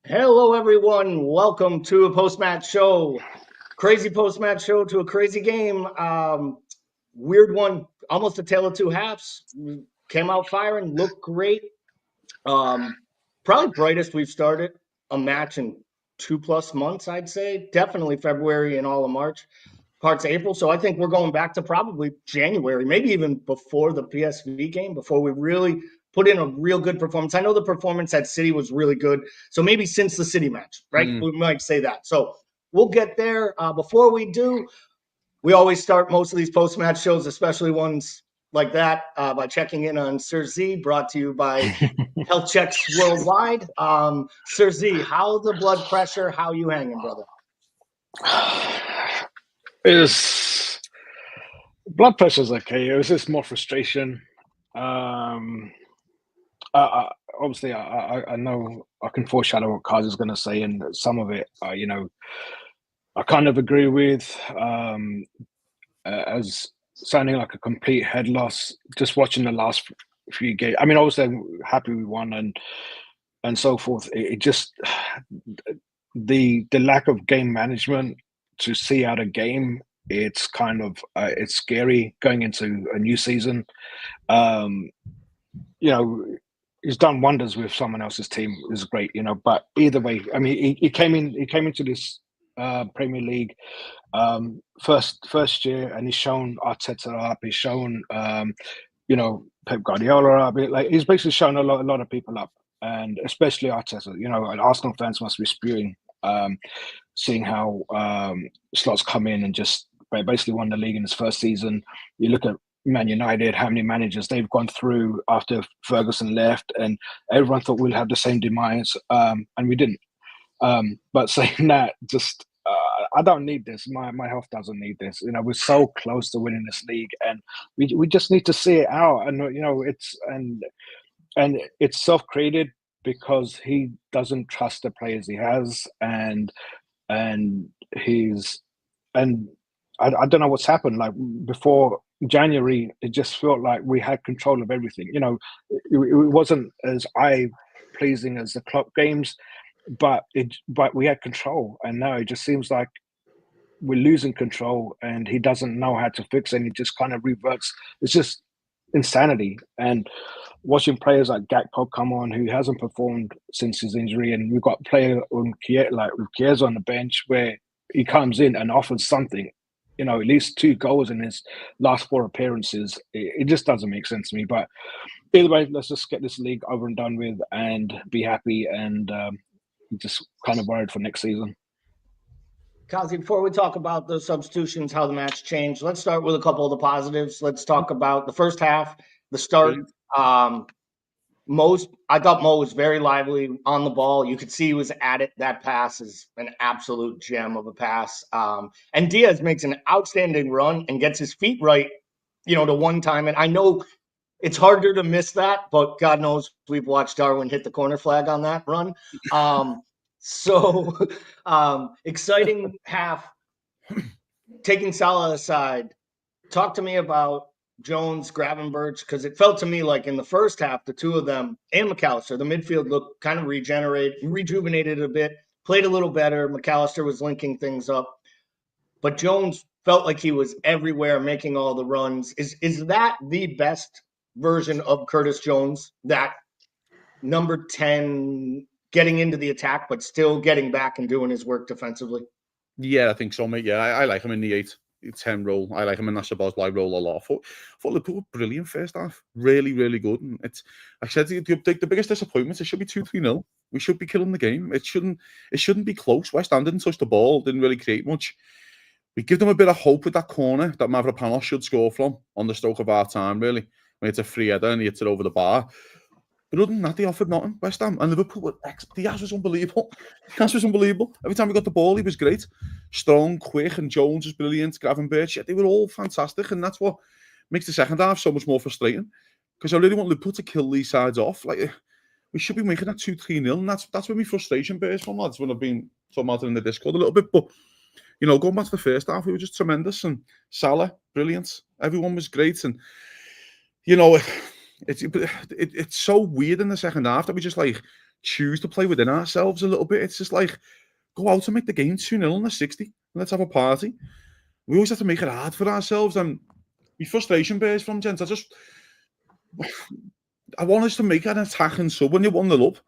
Hello, everyone. Welcome to a post-match show. Crazy post-match show to a crazy game. Weird one, almost a tale of two halves. Came out firing, looked great. Probably brightest we've started a match in 2+ months, I'd say. Definitely February and all of March, parts of April. So I think we're going back to probably January, maybe even before the PSV game, before we really put in a real good performance. I know the performance at City was really good. So maybe since the City match, right? We might say that. So we'll get there. Before we do, we always start most of these post-match shows, especially ones like that, by checking in on Sir Z, brought to you by Health Checks Worldwide. Sir Z, how the blood pressure? How you hanging, brother? Blood pressure's okay. It was just more frustration. Obviously, I know I can foreshadow what Kaz is going to say, and some of it, I kind of agree with. As sounding like a complete head loss, just watching the last few games. I mean, obviously, I'm happy we won and so forth. It just the lack of game management to see out a game. It's kind of it's scary going into a new season. He's done wonders with someone else's team. Is great, But either way, I mean, he came into this Premier League first year, and he's shown Arteta up. He's shown Pep Guardiola up. Like he's basically shown a lot of people up, and especially Arteta. And Arsenal fans must be spewing, seeing how Slot's come in and just basically won the league in his first season. You look at Man United, how many managers they've gone through after Ferguson left, and everyone thought we'll have the same demise, and we didn't. But saying that, just I don't need this. My health doesn't need this. We're so close to winning this league, and we just need to see it out. And it's self-created because he doesn't trust the players he has, and I don't know what's happened. Like before January, it just felt like we had control of everything. It wasn't as eye-pleasing as the Klopp games, but we had control. And now it just seems like we're losing control, and he doesn't know how to fix it. And he just kind of reverts. It's just insanity. And watching players like Gakpo come on, who hasn't performed since his injury, and we've got a player with Chiesa on the bench where he comes in and offers something. At least 2 goals in his last 4 appearances. It just doesn't make sense to me. But either way, let's just get this league over and done with and be happy, and just kind of worried for next season. Kazi, before we talk about the substitutions, how the match changed, let's start with a couple of the positives. Let's talk about the first half, the start. I thought Mo was very lively on the ball. You could see he was at it. That pass is an absolute gem of a pass. And Diaz makes an outstanding run and gets his feet right, to one time. And I know it's harder to miss that, but God knows we've watched Darwin hit the corner flag on that run. So exciting half. Taking Salah aside, talk to me about Jones, Gravenberch, because it felt to me like in the first half, the two of them and McAllister, the midfield looked kind of rejuvenated a bit, played a little better. McAllister was linking things up, but Jones felt like he was everywhere, making all the runs. Is that the best version of Curtis Jones, that number 10 getting into the attack, but still getting back and doing his work defensively? Yeah, I think so, mate. Yeah, I like him in the 8-10 role. I like him in that Szoboszlai role a lot. I thought Liverpool were brilliant first half. Really, really good. And I said the biggest disappointment, it should be 2-3-0. We should be killing the game. It shouldn't be close. West Ham didn't touch the ball, didn't really create much. We give them a bit of hope with that corner that Mavropanos should score from on the stroke of our time, really. When it's a free header and he hits it over the bar. But other than that, they offered nothing. West Ham and Liverpool were Diaz was unbelievable. Diaz was unbelievable. Every time we got the ball, he was great. Strong, quick, and Jones was brilliant. Gravenberch, they were all fantastic. And that's what makes the second half so much more frustrating. Because I really want Liverpool to kill these sides off. Like, we should be making that 2-3-0. And that's where my frustration bears from, lads, when I've been talking about it in the Discord a little bit. But, going back to the first half, we were just tremendous. And Salah, brilliant. Everyone was great. And, it's so weird in the second half that we just choose to play within ourselves a little bit. It's just like, go out and make the game 2-0 in the 60. Let's have a party. We always have to make it hard for ourselves. And my frustration bears from, gents, I want us to make an attacking sub when you're 1-0 up.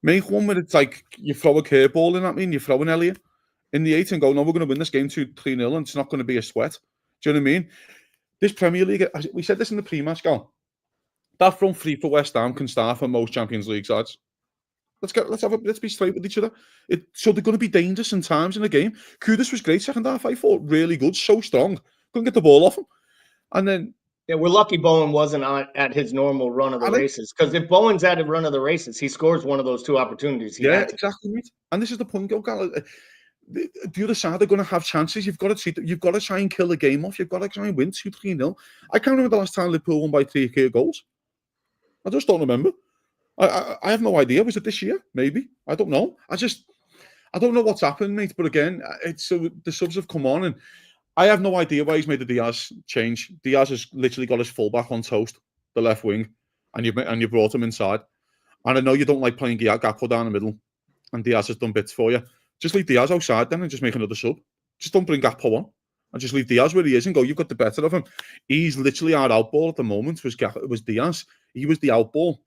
Make one where it's like you throw a curveball in at me and you throw an Elliot in the 8 and go, no, we're going to win this game 2-3-0 and it's not going to be a sweat. Do you know what I mean? This Premier League, we said this in the pre-match, that front three for West Ham can start for most Champions League sides. Let's be straight with each other. So they're going to be dangerous in times in the game. Kudus was great second half. I thought really good, so strong. Couldn't get the ball off him. And then we're lucky Bowen wasn't at his normal run of the races. Because if Bowen's at a run of the races, he scores one of those 2 opportunities. Exactly. Mate. And this is the point, the other side are going to have chances. You've got to try and kill the game off. You've got to try and win 2-3-0. I can't remember the last time Liverpool won by 3 clear goals. I just don't remember. I have no idea. Was it this year? Maybe. I don't know. I don't know what's happened, mate. But again, so the subs have come on, and I have no idea why he's made the Diaz change. Diaz has literally got his fullback on toast, the left wing, and you brought him inside. And I know you don't like playing Gakpo down the middle, and Diaz has done bits for you. Just leave Diaz outside then and just make another sub. Just don't bring Gakpo on. And just leave Diaz where he is and go, you've got the better of him. He's literally our outball at the moment, was Diaz. He was the outball.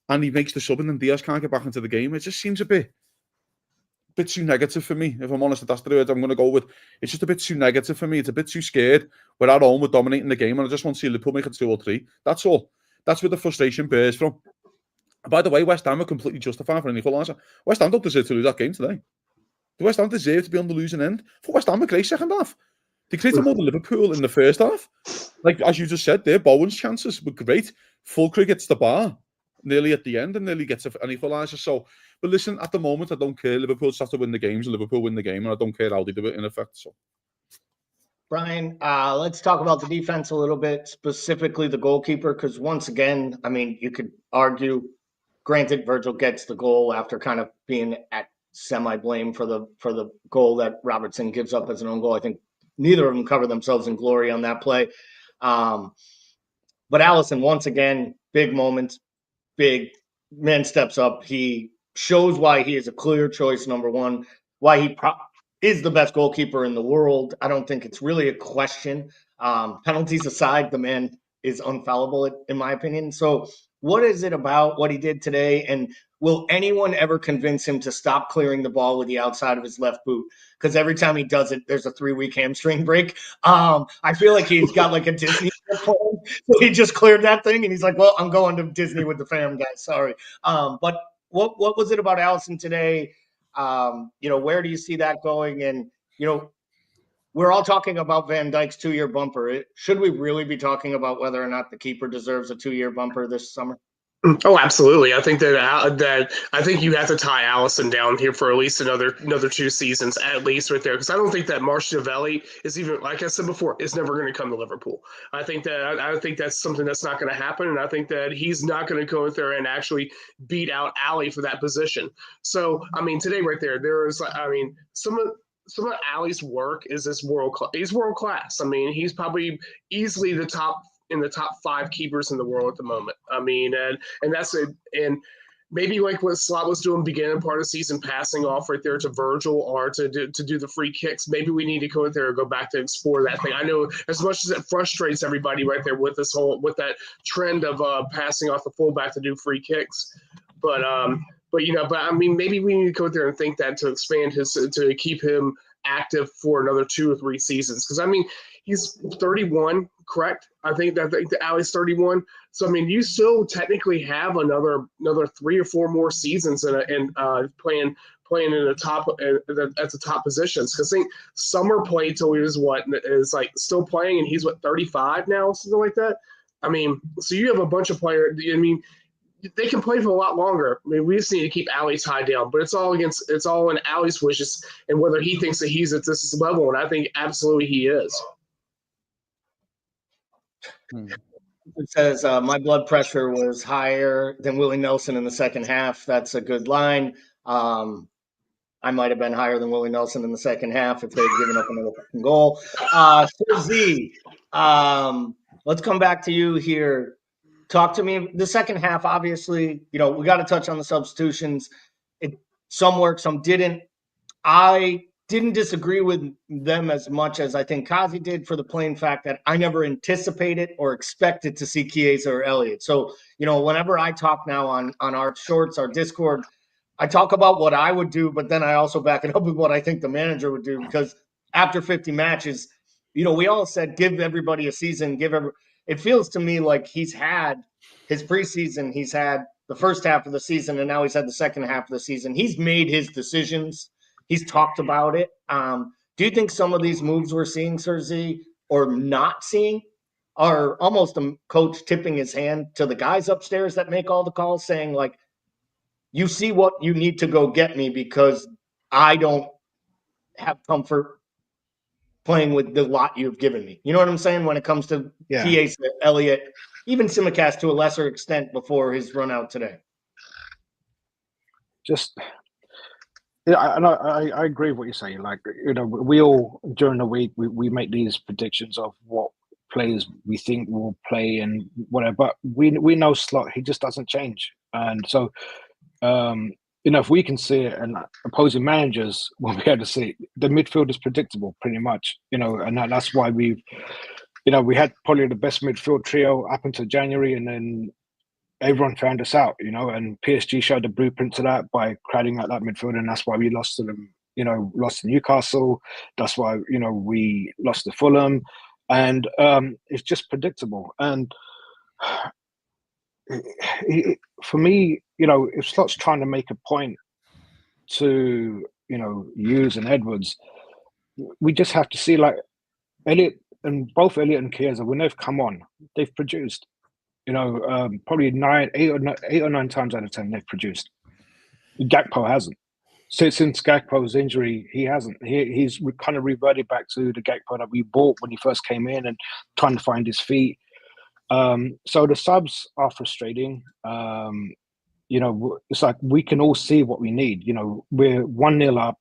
And he makes the sub and then Diaz can't get back into the game. It just seems a bit too negative for me. If I'm honest, that's the word I'm going to go with. It's just a bit too negative for me. It's a bit too scared. We're at home, we're dominating the game, and I just want to see Liverpool make it 2 or 3. That's all. That's where the frustration bears from. By the way, West Ham are completely justified for an equaliser. West Ham don't deserve to lose that game today. The West Ham deserve to be on the losing end. For West Ham, a great second half. They created more than Liverpool in the first half. Like, as you just said there, Bowen's chances were great. Fulcrum gets the bar nearly at the end and nearly gets an equaliser. So, but listen, at the moment, I don't care. Liverpool just have to win the games. Liverpool win the game, and I don't care how they do it in effect. So, Brian, let's talk about the defense a little bit, specifically the goalkeeper, because once again, I mean, you could argue, granted, Virgil gets the goal after kind of being at semi-blame for the goal that Robertson gives up as an own goal. I think neither of them cover themselves in glory on that play. But Alisson, once again, big moment, big man steps up. He shows why he is a clear choice, number one, why he is the best goalkeeper in the world. I don't think it's really a question. Penalties aside, the man is unfallible, in my opinion. So what is it about what he did today? And will anyone ever convince him to stop clearing the ball with the outside of his left boot? Because every time he does it, there's a 3-week hamstring break. I feel like he's got like a Disney plan. So he just cleared that thing, and he's like, well, I'm going to Disney with the fam, guys. Sorry. But what was it about Alisson today? Where do you see that going? And, we're all talking about Van Dijk's 2-year bumper. Should we really be talking about whether or not the keeper deserves a 2-year bumper this summer? Oh, absolutely. I think that you have to tie Alisson down here for at least another 2 seasons at least right there, because I don't think that Marchiavelli is even, like I said before, is never going to come to Liverpool. I think that's something that's not going to happen, and I think that he's not going to go out there and actually beat out Ali for that position. So I mean, today right there is, I mean, some of Ali's work is this world class. He's world class. I mean, he's probably easily in the top 5 keepers in the world at the moment. I mean, and that's it. And maybe like what Slot was doing beginning part of the season, passing off right there to Virgil or to do the free kicks. Maybe we need to go out there and go back to explore that thing. I know as much as it frustrates everybody right there with that trend of passing off the fullback to do free kicks, but I mean, maybe we need to go out there and think that to expand to keep him active for another 2 or 3 seasons. Because I mean, he's 31, correct? I think the Ali's 31. So I mean, you still technically have another 3 or 4 more seasons and playing in the top at the top positions. Because I think Summer played till he was still playing, and he's 35 now, something like that. I mean, so you have a bunch of players. I mean, they can play for a lot longer. I mean, we just need to keep Ali tied down, but it's all in Ali's wishes and whether he thinks that he's at this level, and I think absolutely he is. It says my blood pressure was higher than Willie Nelson in the second half. That's a good line. I might have been higher than Willie Nelson in the second half if they'd given up another fucking goal. Sir Z, let's come back to you here. talk to me. The second half, obviously, we got to touch on the substitutions. Some worked, some didn't. I didn't disagree with them as much as I think Kazi did, for the plain fact that I never anticipated or expected to see Chiesa or Elliott. So, whenever I talk now on our shorts, our Discord, I talk about what I would do, but then I also back it up with what I think the manager would do, because after 50 matches, we all said, give everybody a season, it feels to me like he's had his preseason, he's had the first half of the season, and now he's had the second half of the season. He's made his decisions. He's talked about it. Do you think some of these moves we're seeing, Sir Z, or not seeing, are almost a coach tipping his hand to the guys upstairs that make all the calls, saying, like, you see what you need to go get me, because I don't have comfort playing with the lot you've given me? You know what I'm saying? When it comes to Chiesa, Elliott, even Tsimikas to a lesser extent before his run out today. I agree with what you're saying. Like, we all, during the week, we make these predictions of what players we think will play and whatever, but we know Slot, he just doesn't change. And so, if we can see it, and opposing managers will be able to see it, the midfield is predictable pretty much, and that's why we had probably the best midfield trio up until January, and then everyone found us out, and PSG showed the blueprint to that by crowding out that midfield, and that's why we lost to them, lost to Newcastle. That's why, we lost to Fulham, and it's just predictable. And for me, if Slot's trying to make a point to, Hughes and Edwards, we just have to see, like, both Elliott and Chiesa, when they've come on, they've produced. Probably 8 or 9 times out of 10 they've produced. Gakpo hasn't. So since Gakpo's injury, he hasn't. He's kind of reverted back to the Gakpo that we bought when he first came in, and trying to find his feet. So the subs are frustrating. It's like we can all see what we need. We're 1-0 up.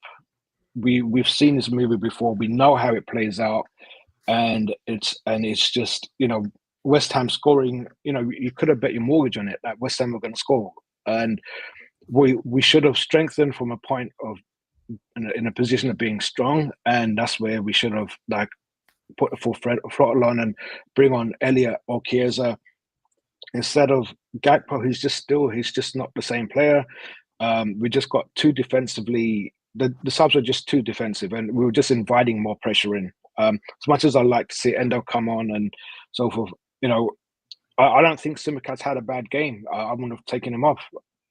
We've seen this movie before. We know how it plays out, and it's just, West Ham scoring. You could have bet your mortgage on it that West Ham were going to score, and we should have strengthened from a point of in a position of being strong, and that's where we should have, like, put the full throttle on and bring on Elliott or Chiesa instead of Gakpo, who's just not the same player. We just got too defensively. The subs were just too defensive, and we were just inviting more pressure in. As much as I like to see Endo come on and so forth, I don't think Tsimikas had a bad game. I wouldn't have taken him off.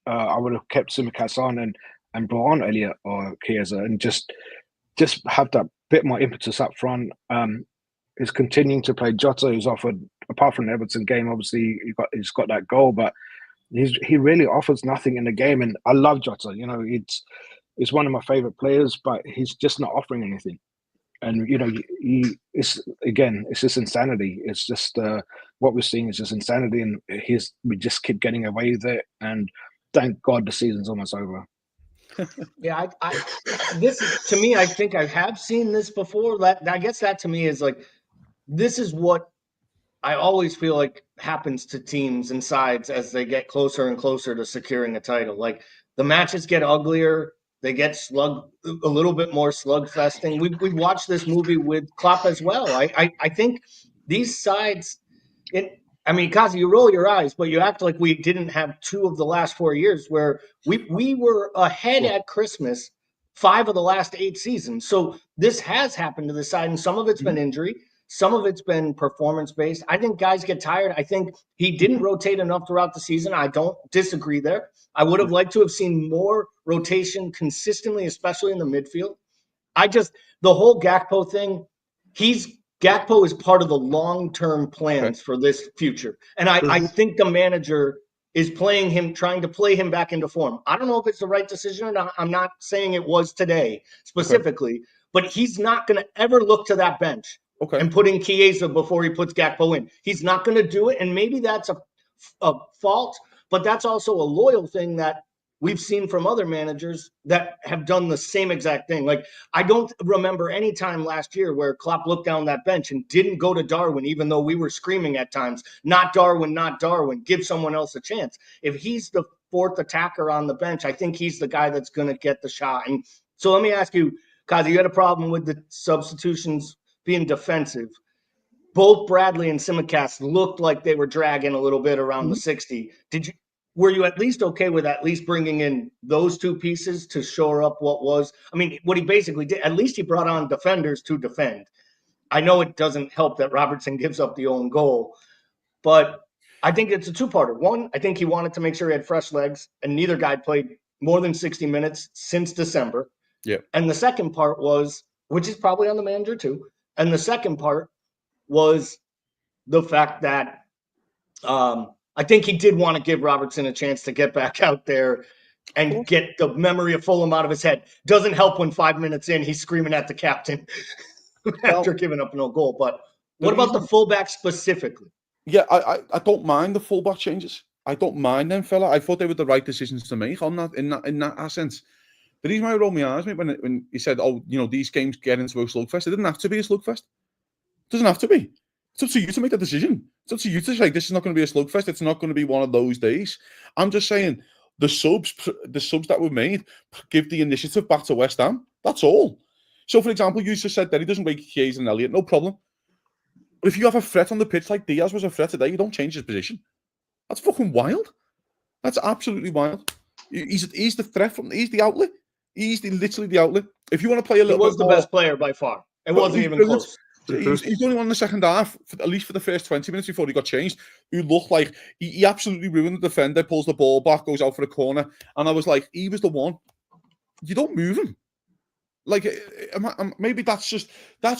I would have kept Tsimikas on and brought on Elliott or Chiesa, and just have that bit more impetus up front. Is continuing to play Jota, who's offered, apart from the Everton game, obviously he's got that goal, but he really offers nothing in the game. And I love Jota. It's one of my favorite players, but he's just not offering anything. And it's just insanity. It's just what we're seeing is just insanity, and we just keep getting away with it. And thank God the season's almost over. Yeah, this is, to me, I think I have seen this before. I guess that to me is like, this is what I always feel like happens to teams and sides as they get closer and closer to securing a title. Like, the matches get uglier, they get a little bit more slugfesting. We watched this movie with Klopp as well. I think these sides, Kazi, you roll your eyes, but you act like we didn't have 2 of the last 4 years where we were ahead at Christmas 5 of the last 8 seasons. So this has happened to the side, and some of it's been injury, some of it's been performance-based. I think guys get tired. I think he didn't rotate enough throughout the season. I don't disagree there. I would have liked to have seen more rotation consistently, especially in the midfield. The whole Gakpo thing, Gakpo is part of the long-term plans for this future. And I think the manager is trying to play him back into form. I don't know if it's the right decision or not. I'm not saying it was today specifically, but he's not going to ever look to that bench and put in Chiesa before he puts Gakpo in. He's not going to do it. And maybe that's a fault, but that's also a loyal thing that we've seen from other managers that have done the same exact thing. Like, I don't remember any time last year where Klopp looked down that bench and didn't go to Darwin, even though we were screaming at times, not Darwin, not Darwin, give someone else a chance. If he's the fourth attacker on the bench, I think he's the guy that's going to get the shot. And so let me ask you, Kazi, you had a problem with the substitutions being defensive. Both Bradley and Simicast looked like they were dragging a little bit around the 60. Were you at least okay with at least bringing in those two pieces to shore up what he basically did? At least he brought on defenders to defend. I know it doesn't help that Robertson gives up the own goal, but I think it's a two-parter. One, I think he wanted to make sure he had fresh legs, and neither guy played more than 60 minutes since December. Yeah. And the second part was, which is probably on the manager too, and the second part was the fact that I think he did want to give Robertson a chance to get back out there and get the memory of Fulham out of his head. Doesn't help when 5 minutes in, he's screaming at the captain after giving up no goal. But what about the fullback specifically? Yeah, I don't mind the fullback changes. I don't mind them, fella. I thought they were the right decisions to make on that in that sense. The reason why I rolled my eyes when he said, "Oh, these games get into a slugfest," it didn't have to be a slugfest. It doesn't have to be. It's up to you to make the decision. It's up to you to say this is not going to be a slugfest. It's not going to be one of those days. I'm just saying the subs that were made give the initiative back to West Ham. That's all. So, for example, you just said that he doesn't rate Chiesa and Elliott. No problem. But if you have a threat on the pitch like Diaz was a threat today, you don't change his position. That's fucking wild. That's absolutely wild. He's the threat he's the outlet. He's literally the outlet. If you want to play a little, he was the best player by far. It wasn't even close. He's the only one in the second half, at least for the first 20 minutes before he got changed, who looked like he absolutely ruined the defender, pulls the ball back, goes out for a corner. And I was like, he was the one. You don't move him. Like, maybe that's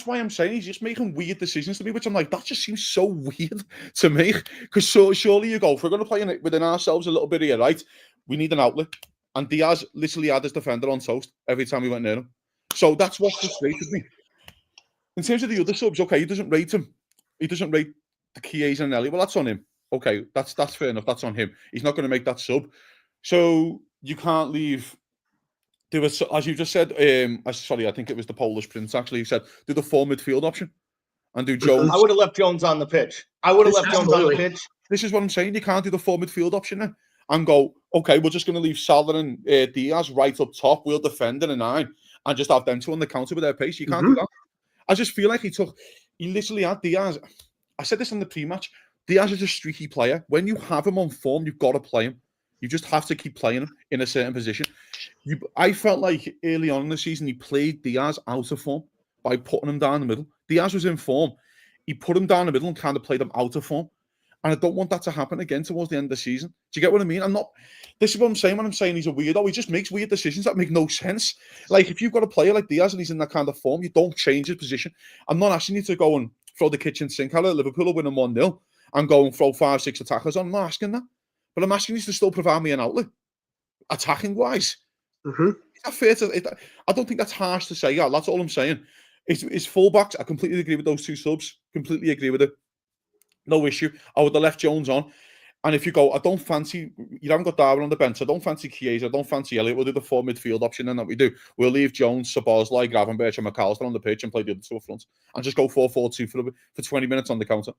why I'm saying he's just making weird decisions to me, which I'm like, that just seems so weird to make. Because surely you go, if we're going to play within ourselves a little bit here, right? We need an outlet. And Diaz literally had his defender on toast every time we went near him. So that's what frustrated me. In terms of the other subs, okay, he doesn't rate him. He doesn't rate the Chiesa and Elliott. Well, that's on him. Okay, that's fair enough. That's on him. He's not going to make that sub. So you can't leave. There was, as you just said, I think it was the Polish Prince actually, who said, do the 4 midfield option and do Jones. I would have left Jones on the pitch. This is what I'm saying. You can't do the 4 midfield option now and go, okay, we're just going to leave Salah and Diaz right up top. We'll defend in a 9 and just have them two on the counter with their pace. You can't do that. I just feel like he literally had Diaz. I said this in the pre-match. Diaz is a streaky player. When you have him on form, you've got to play him. You just have to keep playing him in a certain position. I felt like early on in the season, he played Diaz out of form by putting him down the middle. Diaz was in form. He put him down the middle and kind of played him out of form. And I don't want that to happen again towards the end of the season. Do you get what I mean? This is what I'm saying when I'm saying he's a weirdo. He just makes weird decisions that make no sense. Like, if you've got a player like Diaz and he's in that kind of form, you don't change his position. I'm not asking you to go and throw the kitchen sink at Liverpool or win them 1-0 and go and throw 5-6 attackers on. I'm not asking that. But I'm asking you to still provide me an outlet, attacking-wise. Is that fair I don't think that's harsh to say. Yeah, that's all I'm saying. It's fullbacks. I completely agree with those two subs. Completely agree with it. No issue. I would have left Jones on. And if you go, I don't fancy, you haven't got Darwin on the bench. I don't fancy Chiesa. I don't fancy Elliott. We'll do the 4 midfield option then that we do. We'll leave Jones, Szoboszlai, Gravenberch and McAllister on the pitch and play the other two up front. And just go 4-4-2 for 20 minutes on the counter.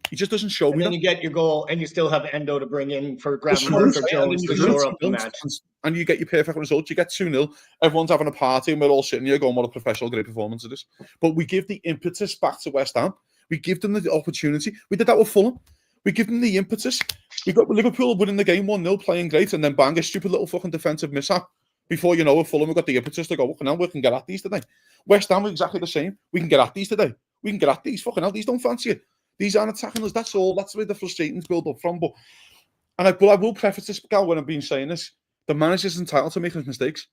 He just doesn't show me that. And then you get your goal and you still have Endo to bring in for Gravenberch or Jones to shore up the match. And you get your perfect result. You get 2-0. Everyone's having a party and we're all sitting here going, what a professional, great performance it is. But we give the impetus back to West Ham. We give them the opportunity. We did that with Fulham. We give them the impetus. We got Liverpool winning the game 1-0, playing great, and then bang, a stupid little fucking defensive mishap. Before you know it, Fulham, we got the impetus to go, fucking hell, we can get at these today. West Ham was exactly the same. We can get at these today. We can get at these. Fucking hell, these don't fancy it. These aren't attacking us. That's all. That's where the frustrations build up from. But I will preface this, Gal, when I've been saying this. The manager's entitled to make his mistakes.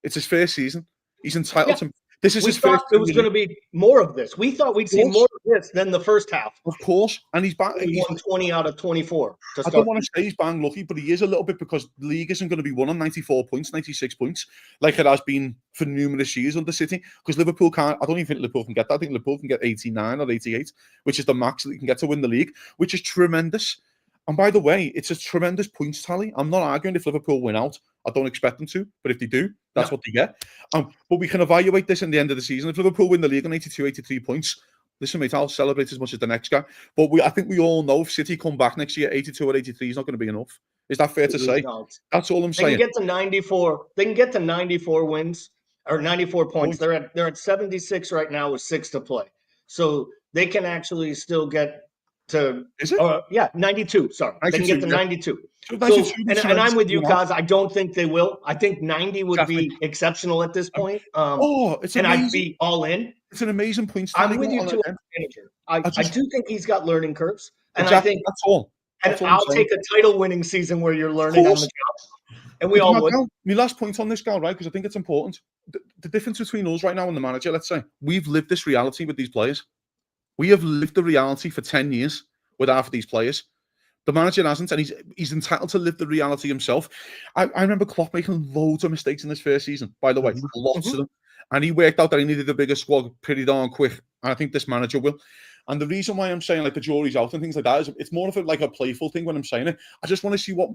It's his first season. He's entitled to. This is his first. It was going to be more of this. We thought we'd see more of this than the first half. Of course, and he's back. He won 20 out of 24. I don't want to say he's bang lucky, but he is a little bit because the league isn't going to be won on 94 points, 96 points, like it has been for numerous years under City. Because Liverpool can't. I don't even think Liverpool can get that. I think Liverpool can get 89 or 88, which is the max that you can get to win the league, which is tremendous. And by the way, it's a tremendous points tally. I'm not arguing if Liverpool win out. I don't expect them to, but if they do, that's what they get. But we can evaluate this in the end of the season. If Liverpool win the league on 82, 83 points, listen, mate, I'll celebrate as much as the next guy. But I think we all know if City come back next year, 82 or 83 is not going to be enough. Is that fair to say? That's all I'm saying. They can get to 94. They can get to 94 wins or 94 points. They're at 76 right now with 6 to play. So they can actually still get to 92. Sorry, 92, they can get to 92. So, and I'm with you, Kaz. I don't think they will. I think 90 would be exceptional at this point. It's and amazing. I'd be all in. It's an amazing point. I'm with you too. I do think he's got learning curves, and I think that's all. And I'll take a title-winning season where you're learning on the job, and we all would. My last point on this, Gal, right? Because I think it's important. The difference between us right now and the manager, let's say, we've lived this reality with these players. We have lived the reality for 10 years with half of these players. The manager hasn't, and he's entitled to live the reality himself. I remember Klopp making loads of mistakes in this first season, by the way, lots of them. And he worked out that he needed a bigger squad pretty darn quick. And I think this manager will. And the reason why I'm saying like the jury's out and things like that is it's more of a playful thing when I'm saying it. I just want to see what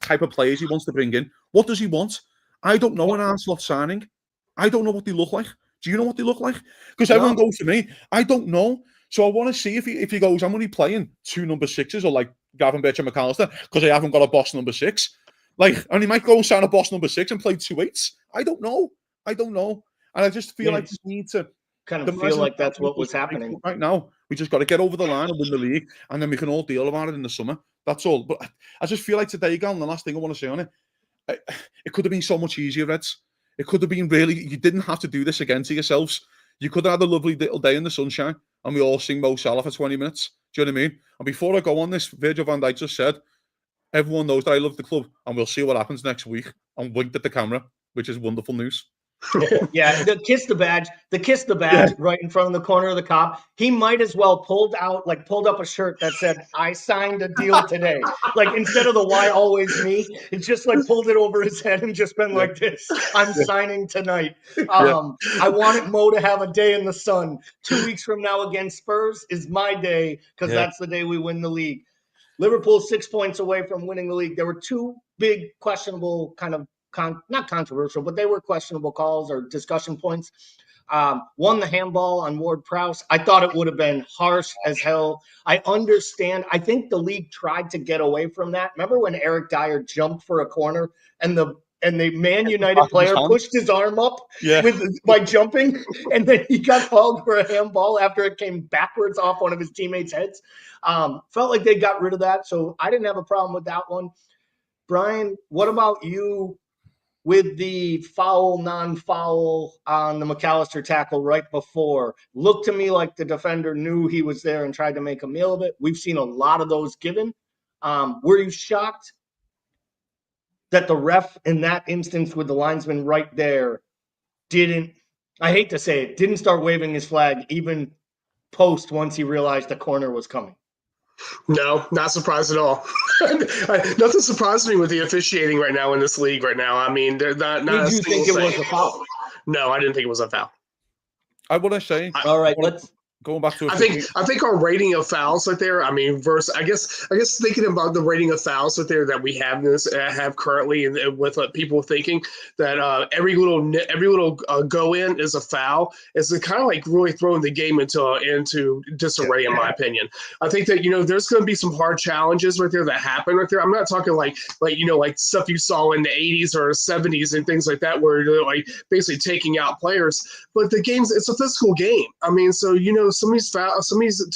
type of players he wants to bring in. What does he want? I don't know an Anfield signing. I don't know what they look like. Do you know what they look like? Because everyone goes to me. I don't know. So I want to see if he goes, I'm only playing 2 number 6s or like Gavin Birch and McAllister because I haven't got a boss number 6. And he might go and sign a boss number 6 and play 2 8s. I don't know. And I just feel like we need to kind of feel like that's what was happening right now. We just got to get over the line and win the league, and then we can all deal about it in the summer. That's all. But I just feel like today, Gal, and the last thing I want to say on it, it could have been so much easier, Reds. It could have been really. You didn't have to do this again to yourselves. You could have had a lovely little day in the sunshine, and we all sing Mo Salah for 20 minutes. Do you know what I mean? And before I go on this, Virgil van Dijk just said, everyone knows that I love the club, and we'll see what happens next week. And winked at the camera, which is wonderful news. Yeah, the kiss the badge right in front of the corner of the cop. He might as well pulled up a shirt that said, I signed a deal today. Like instead of the why always me, it's just like pulled it over his head and just been like this. I'm signing tonight. I wanted Mo to have a day in the sun. 2 weeks from now against Spurs is my day because that's the day we win the league. Liverpool 6 points away from winning the league. There were 2 big questionable kind of not controversial, but they were questionable calls or discussion points. One, the handball on Ward-Prowse. I thought it would have been harsh as hell. I understand. I think the league tried to get away from that. Remember when Eric Dyer jumped for a corner and the Man United player pushed his arm up by jumping, and then he got called for a handball after it came backwards off one of his teammates' heads. Felt like they got rid of that, so I didn't have a problem with that one. Brian, what about you? With the foul, non-foul on the McAllister tackle right before. Looked to me like the defender knew he was there and tried to make a meal of it. We've seen a lot of those given. Were you shocked that the ref in that instance with the linesman right there didn't start waving his flag even post once he realized the corner was coming? No, not surprised at all. Nothing surprised me with the officiating right now in this league right now. I mean, they're not. Did you think it was a foul? No, I didn't think it was a foul. I want to say. All right, let's. Going back to, I think our rating of fouls right there. I mean, versus I guess thinking about the rating of fouls right there that we have currently, and with people thinking that every little go in is a foul, is kind of like really throwing the game into disarray in my opinion. I think that there's going to be some hard challenges right there that happen right there. I'm not talking like stuff you saw in the 80s or 70s and things like that where you're like basically taking out players, but it's a physical game. I mean, so some of these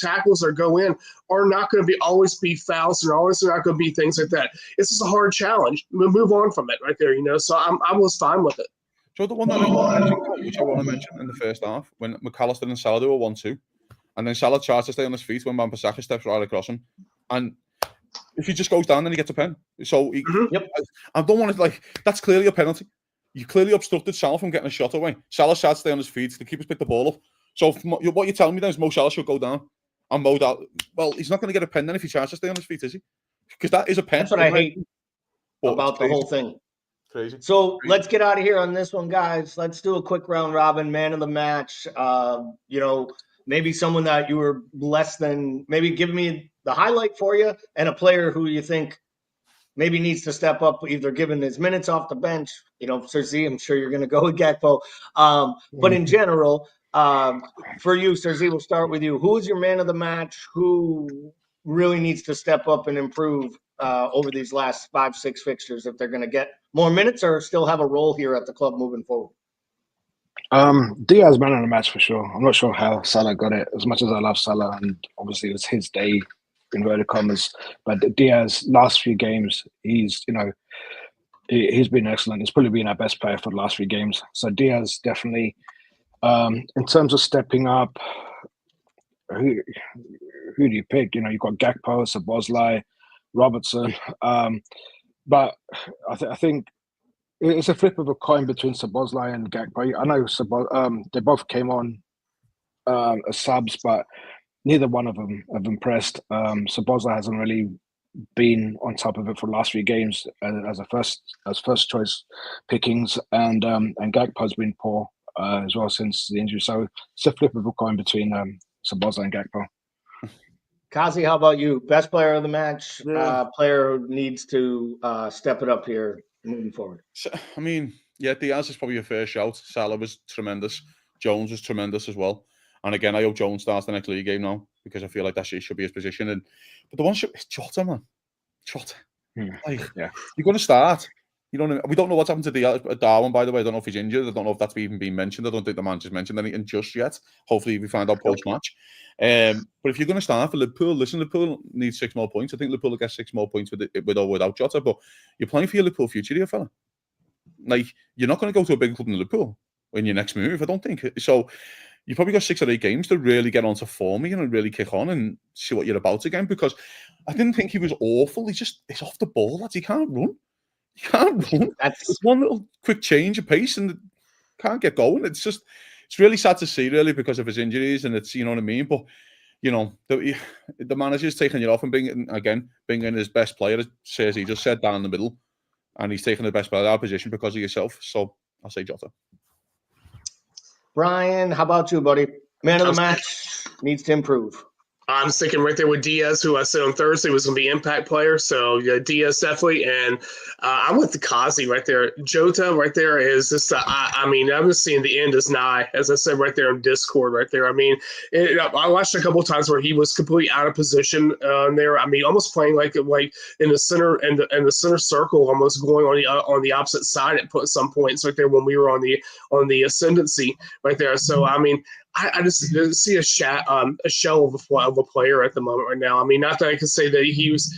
tackles that go in are not going to always be fouls, and always not going to be things like that. It's just a hard challenge. We'll move on from it right there, So I was fine with it. So the one that I want to mention, which I want to mention in the first half, when McAllister and Salah do a 1-2, and then Salah tries to stay on his feet when Wan-Bissaka steps right across him, and if he just goes down, then he gets a pen. So I don't want to that's clearly a penalty. You clearly obstructed Salah from getting a shot away. Salah tried to stay on his feet. The keepers picked the ball up. So what you're telling me then is Mo Salah should go down and Mo that. Well, he's not going to get a pen then if he tries to stay on his feet, is he? Because that is a pen. That's what I hate about the whole thing. Crazy. So let's get out of here on this one, guys. Let's do a quick round robin, man of the match. Maybe someone that you were less than. Maybe give me the highlight for you and a player who you think maybe needs to step up, either given his minutes off the bench. Sir Z, I'm sure you're going to go with Gakpo. But in general, for you, Sir Z, we'll start with you. Who is your man of the match? Who really needs to step up and improve over these last 5-6 fixtures if they're going to get more minutes or still have a role here at the club moving forward? Diaz man of the match for sure. I'm not sure how Salah got it. As much as I love Salah, and obviously it was his day, inverted commas, but Diaz last few games, he's been excellent. He's probably been our best player for the last few games. So Diaz definitely. In terms of stepping up, who do you pick? You've got Gakpo, Szoboszlai, Robertson, but I think it's a flip of a coin between Szoboszlai and Gakpo. I know they both came on as subs, but neither one of them have impressed. Szoboszlai hasn't really been on top of it for the last few games as first choice pickings, and Gakpo's been poor as well since the injury. So it's a flip of a coin between Szoboszlai and Gakpo. Kazi, how about you? Best player of the match, player who needs to step it up here moving forward. So, I mean, yeah, Diaz is probably a fair shout. Salah was tremendous. Jones was tremendous as well. And again, I hope Jones starts the next league game now because I feel like that should be his position. But the one it's Jota, man. Jota. Like, Yeah. You're going to start. We don't know what's happened to Darwin, by the way. I don't know if he's injured. I don't know if that's even been mentioned. I don't think the manager's mentioned anything just yet. Hopefully we find out post-match. But if you're going to start for Liverpool, Liverpool needs 6 more points. I think Liverpool will get 6 more points with or without Jota. But you're playing for your Liverpool future here, fella. Like, you're not going to go to a big club in Liverpool in your next move, I don't think. So you've probably got 6 or 8 games to really get onto form and really kick on and see what you're about again. Because I didn't think he was awful. He's off the ball, lads. He can't run. You can't run. It's one little quick change of pace and can't get going. It's really sad to see, really, because of his injuries, and it's, you know what I mean. But the manager's taking it off and bringing his best player, says he just said, down in the middle, and he's taking the best player out of position because of yourself. So I'll say Jota. Brian, how about you, buddy? Man of the match needs to improve. I'm sticking right there with Diaz, who I said on Thursday was going to be impact player. So yeah, Diaz definitely, and I'm with the Kazi right there. Jota right there is just. I mean, I'm just seeing the end is nigh, as I said right there in Discord right there. I mean, I watched a couple of times where he was completely out of position there. I mean, almost playing like in the center and the center circle, almost going on the opposite side at some points right there when we were on the ascendancy right there. So I mean. I just see a shell of a player at the moment right now. I mean, not that I can say that he was,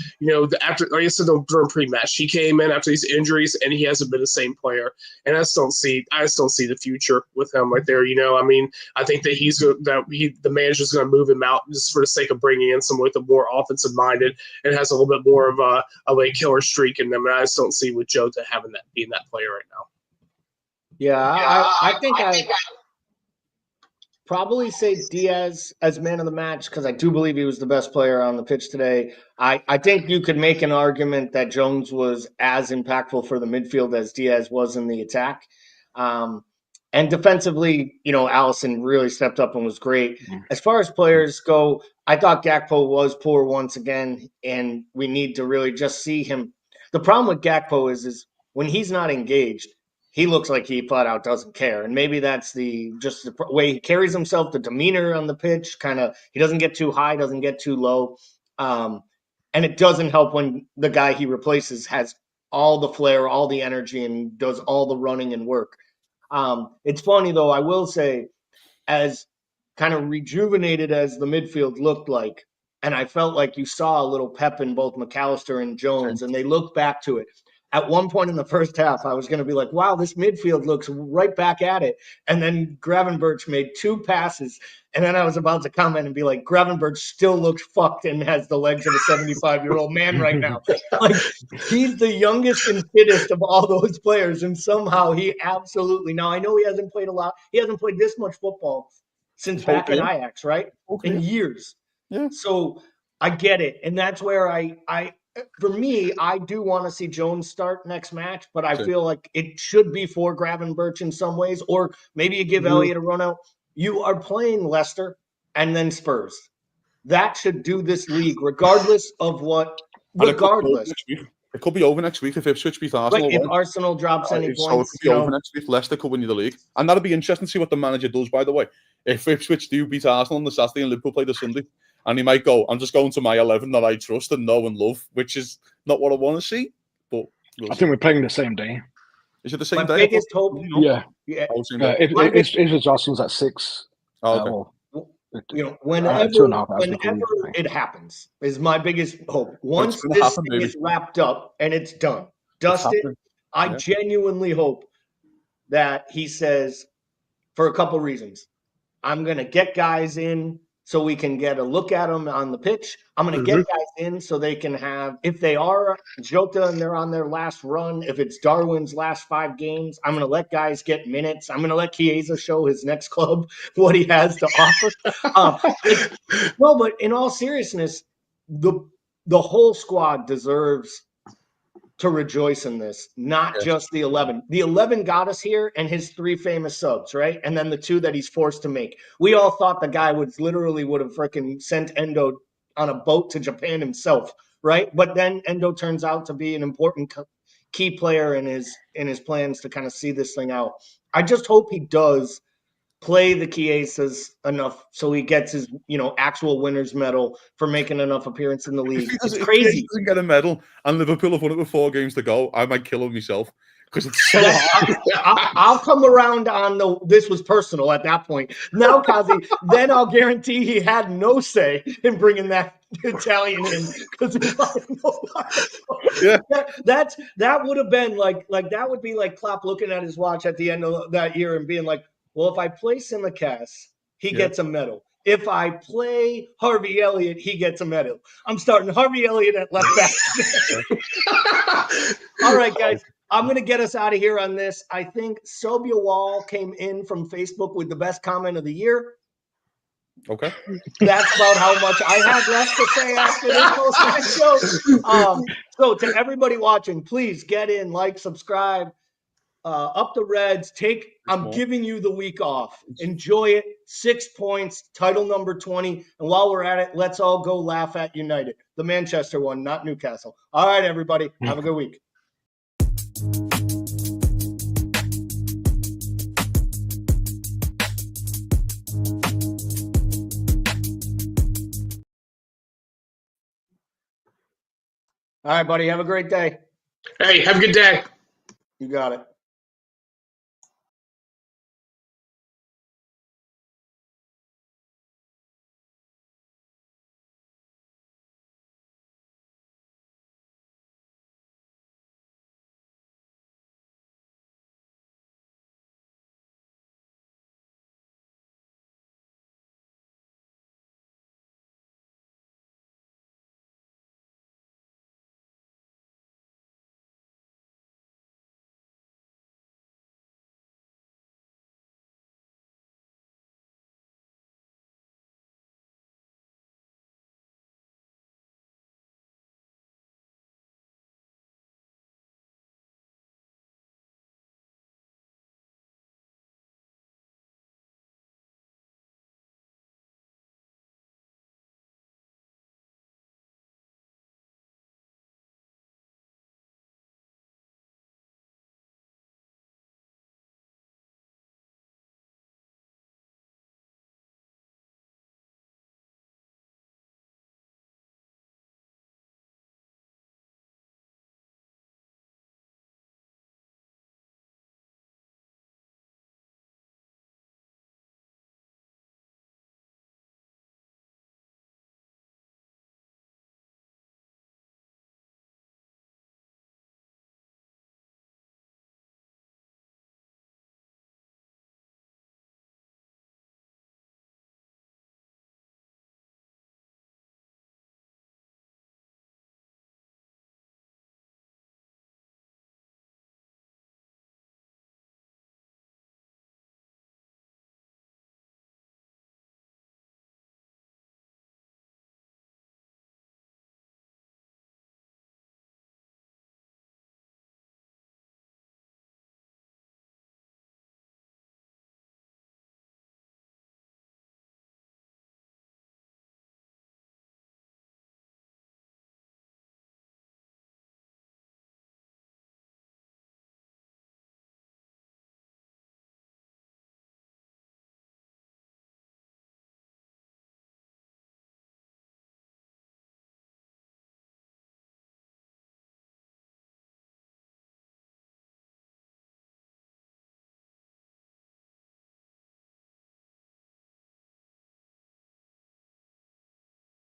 after, like I said during pre-match, he came in after these injuries and he hasn't been the same player. And I just don't see the future with him right there. I mean, I think that the manager's going to move him out just for the sake of bringing in someone with a more offensive minded and has a little bit more of a killer streak in them. And I just don't see with Jota being that player right now. Yeah, I think I probably say Diaz as man of the match because I do believe he was the best player on the pitch today. I think you could make an argument that Jones was as impactful for the midfield as Diaz was in the attack. And defensively, Alisson really stepped up and was great. As far as players go, I thought Gakpo was poor once again, and we need to really just see him. The problem with Gakpo is when he's not engaged, he looks like he flat out doesn't care. And maybe that's the way he carries himself, the demeanor on the pitch, he doesn't get too high, doesn't get too low. And it doesn't help when the guy he replaces has all the flair, all the energy, and does all the running and work. It's funny, though, I will say, as kind of rejuvenated as the midfield looked like, and I felt like you saw a little pep in both McAllister and Jones, and they looked back to it. At one point in the first half, I was going to be like, wow, this midfield looks right back at it. And then Gravenberch made 2 passes. And then I was about to comment and be like, Gravenberch still looks fucked and has the legs of a 75-year-old man right now. Like, he's the youngest and fittest of all those players. And somehow he absolutely – now, I know he hasn't played a lot. He hasn't played this much football since back in Ajax, right? In years. Yeah. So I get it. And that's where for me, I do want to see Jones start next match, but I feel like it should be for Gravenberch in some ways, or maybe you give Elliott a run out. You are playing Leicester and then Spurs. That should do this league, regardless of what. Regardless, It could be over next week if Ipswich beat Arsenal. But if Arsenal drops any So it points, could be over next week. Leicester could win you the league. And that'll be interesting to see what the manager does, by the way. If Ipswich do beat Arsenal on the Saturday and Liverpool play the Sunday, and he might go, I'm just going to my 11 that I trust and know and love, which is not what I want to see. But I think we're playing the same day. Is it the same my day? biggest hope, Yeah. If Arsenal's at 6. Oh, okay. Whenever 2.5 hours before whenever it happens is my biggest hope. Once gonna this happen, thing baby. is wrapped up and it's done, dusted, I genuinely hope that he says, for a couple reasons, I'm going to get guys in so we can get a look at them on the pitch. I'm going to get guys in so they can have, if they are Jota and they're on their last run, if it's Darwin's last 5 games, I'm going to let guys get minutes. I'm going to let Chiesa show his next club what he has to offer. No, but in all seriousness, the whole squad deserves to rejoice in this, not just the 11. The 11 got us here and his 3 famous subs, right? And then the 2 that he's forced to make. We all thought the guy would have freaking sent Endo on a boat to Japan himself, right? But then Endo turns out to be an important key player in his plans to kind of see this thing out. I just hope he does play the Chiesas enough so he gets his, actual winner's medal for making enough appearance in the league. It's crazy. If he doesn't get a medal and Liverpool have won it with 4 games to go, I might kill him myself because it's so hard. I'll come around on this was personal at that point. Now, Kazi, then I'll guarantee he had no say in bringing that Italian in because that would have been like that would be like Klopp looking at his watch at the end of that year and being like, well, if I play Simicast, he gets a medal. If I play Harvey Elliott, he gets a medal. I'm starting Harvey Elliott at left back. All right, guys. I'm going to get us out of here on this. I think Sobia Wall came in from Facebook with the best comment of the year. Okay. That's about how much I had left to say after this post-match show. So to everybody watching, please get in, like, subscribe. Up the Reds. I'm giving you the week off. Enjoy it. 6 points, title number 20. And while we're at it, let's all go laugh at United. The Manchester one, not Newcastle. All right, everybody. Have a good week. All right, buddy. Have a great day. Hey, have a good day. You got it.